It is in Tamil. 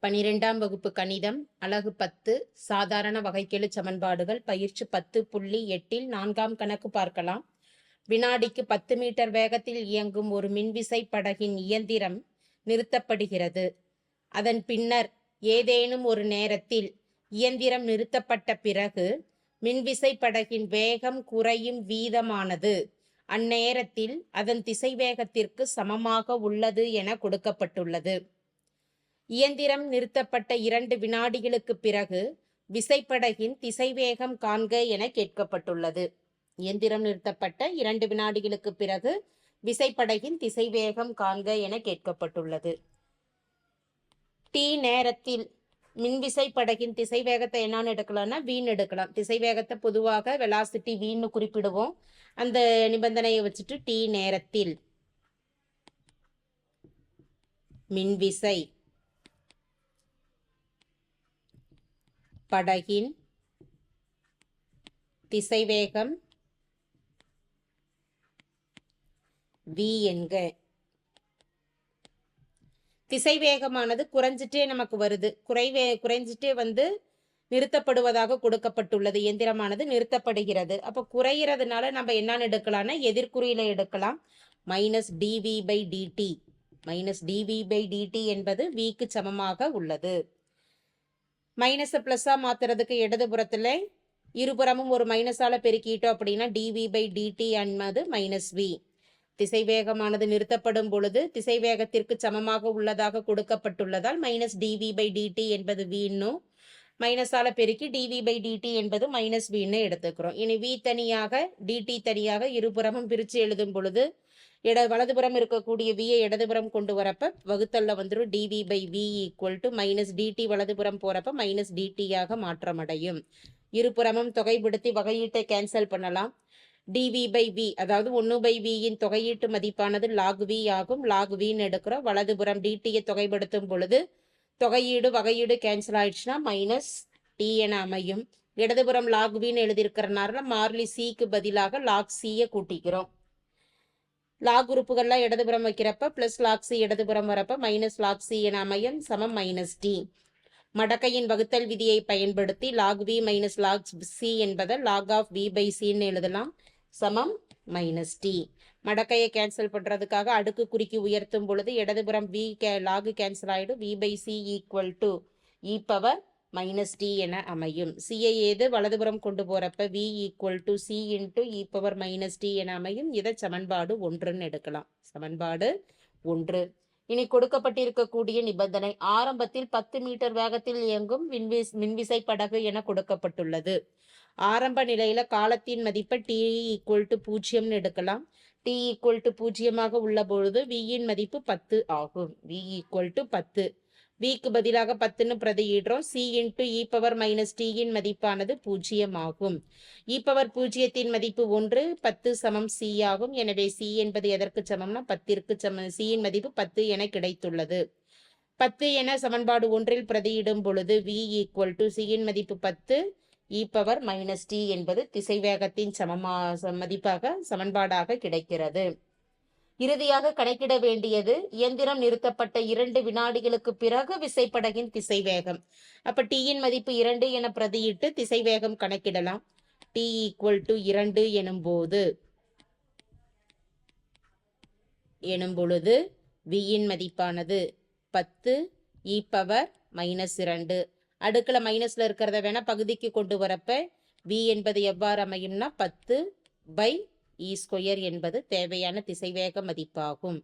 12ஆம் வகுப்பு கணிதம் அலகு 10 சாதாரண வகைக்கெழு சமன்பாடுகள் பயிற்சி 10.8 4ஆம் கணக்கு பார்க்கலாம். வினாடிக்கு 10 மீட்டர் வேகத்தில் இயங்கும் ஒரு மின்விசை படகின் இயந்திரம் நிறுத்தப்படுகிறது. அதன் பின்னர் ஏதேனும் ஒரு நேரத்தில் இயந்திரம் நிறுத்தப்பட்ட பிறகு மின்விசை படகின் வேகம் குறையும் வீதமானது அந்நேரத்தில் அதன் திசைவேகத்திற்கு சமமாக உள்ளது என கொடுக்கப்பட்டுள்ளது. இயந்திரம் நிறுத்தப்பட்ட 2 வினாடிகளுக்கு பிறகு விசைப்படகின் திசைவேகம் காண்க என கேட்கப்பட்டுள்ளது. இயந்திரம் நிறுத்தப்பட்ட 2 வினாடிகளுக்கு பிறகு விசைப்படகின் திசைவேகம் காண்க என கேட்கப்பட்டுள்ளது. டி நேரத்தில் மின்விசை படகின் திசைவேகத்தை என்னன்னு எடுக்கலாம்னா வீண் எடுக்கலாம். திசைவேகத்தை பொதுவாக வெலாசிட்டி வீன்னு குறிப்பிடுவோம். அந்த நிபந்தனையை வச்சுட்டு டி நேரத்தில் மின்விசை படகின் திசைவேகம் v என்க. திசைவேகமானது குறைஞ்சிட்டே நமக்கு வருது. குறைஞ்சிட்டே நிறுத்தப்படுவதாக கொடுக்கப்பட்டுள்ளது. இயந்திரமானது நிறுத்தப்படுகிறது. அப்போ குறைகிறதுனால நம்ம என்னன்னு எடுக்கலாம்னா எதிர்குறியில எடுக்கலாம். -dv/dt. -dv/dt என்பது vக்கு சமமாக உள்ளது. மைனஸை பிளஸ்ஸா மாத்துறதுக்கு இடதுபுறத்துல இருபுறமும் ஒரு மைனஸால பெருக்கிட்டோம் அப்படின்னா dv/dt என்பது -v. திசைவேகமானது நிறுத்தப்படும் பொழுது திசைவேகத்திற்கு சமமாக உள்ளதாக கொடுக்கப்பட்டுள்ளதால் -dv/dt என்பது v-ன்னும் மைனஸால பெருக்கி dv/dt என்பது -v-ன்னு எடுத்துக்கிறோம். இனி v தனியாக dt தனியாக இருபுறமும் பிரித்து எழுதும் பொழுது வலதுபுறம் இருக்கக்கூடிய v-யை இடதுபுறம் கொண்டு வரப்ப வகுத்தல்ல வந்துடும். dv/v = -dt வலதுபுறம் போறப்ப -dt ஆக மாற்றமடையும். இருபுறமும் தொகைப்படுத்தி வகையீட்டை கேன்சல் பண்ணலாம். dv/v அதாவது 1/v-யின் தொகையீட்டு மதிப்பானது log v ஆகும். log v-ன்னு எடுக்கிறோம். வலதுபுறம் dt-யை தொகைப்படுத்தும் பொழுது தொகையீடு வகையீடு கேன்சல் ஆயிடுச்சுன்னா -t என அமையும். இடதுபுறம் log v-ன்னு எழுதியிருக்கிறனால மாறிலி c-க்கு பதிலாக log c-யை கூட்டிக்கிறோம். லாக் உறுப்புகள்லாம் இடதுபுறம் வைக்கிறப்ப பிளஸ் log c இடதுபுறம் வரப்ப -log c என அமையும். சமம் -t. மடக்கையின் வகுத்தல் விதியை பயன்படுத்தி log v - log c என்பதை log of v/c-ன்னு எழுதலாம். சமம் -t. மடக்கையை கேன்சல் பண்றதுக்காக அடுக்கு குறிக்கு உயர்த்தும் பொழுது இடதுபுறம் v log கேன்சல் ஆயிடும். v/c = e⁻−t என அமையும். c-ஐ ஏது வலதுபுறம் கொண்டு போறப்ப v = c × e⁻−t என அமையும். இதை சமன்பாடு 1ன்னு எடுக்கலாம். சமன்பாடு 1. இனி கொடுக்கப்பட்டிருக்கக்கூடிய நிபந்தனை ஆரம்பத்தில் 10 மீட்டர் வேகத்தில் இயங்கும் மின்விசை படகு என கொடுக்கப்பட்டுள்ளது. ஆரம்ப நிலையில காலத்தின் மதிப்பை t = 0ன்னு எடுக்கலாம். t = 0 உள்ள பொழுது v-யின் மதிப்பு 10 ஆகும். v = 10. v-க்கு பதிலாக 10ன்னு பிரதியிடுறோம். c × e⁻−t-யின் மதிப்பானது 0 ஆகும். e⁻0-த்தின் மதிப்பு 1, 10 சமம் c ஆகும். எனவே c என்பது எதற்கு சமம்னா 10ற்கு சமம். c-யின் மதிப்பு 10 என கிடைத்துள்ளது. 10 என சமன்பாடு 1ல் பிரதியிடும் பொழுது v = c-யின் மதிப்பு 10, e⁻−t என்பது திசைவேகத்தின் மதிப்பாக சமன்பாடாக கிடைக்கிறது. இறுதியாக கணக்கிட வேண்டியது இயந்திரம் நிறுத்தப்பட்ட 2 வினாடிகளுக்கு பிறகு விசைப்படகின் திசைவேகம். அப்ப t-யின் மதிப்பு 2 என பிரதியிட்டு திசைவேகம் கணக்கிடலாம். t = 2 எனும் பொழுது v-யின் மதிப்பானது 10 e⁻−2. அடுக்குல மைனஸ்ல இருக்கிறத வேணா பகுதிக்கு கொண்டு வரப்ப v என்பது எவ்வாறு அமையும்னா 10/e² என்பது தேவையான திசைவேக மதிப்பாகும்.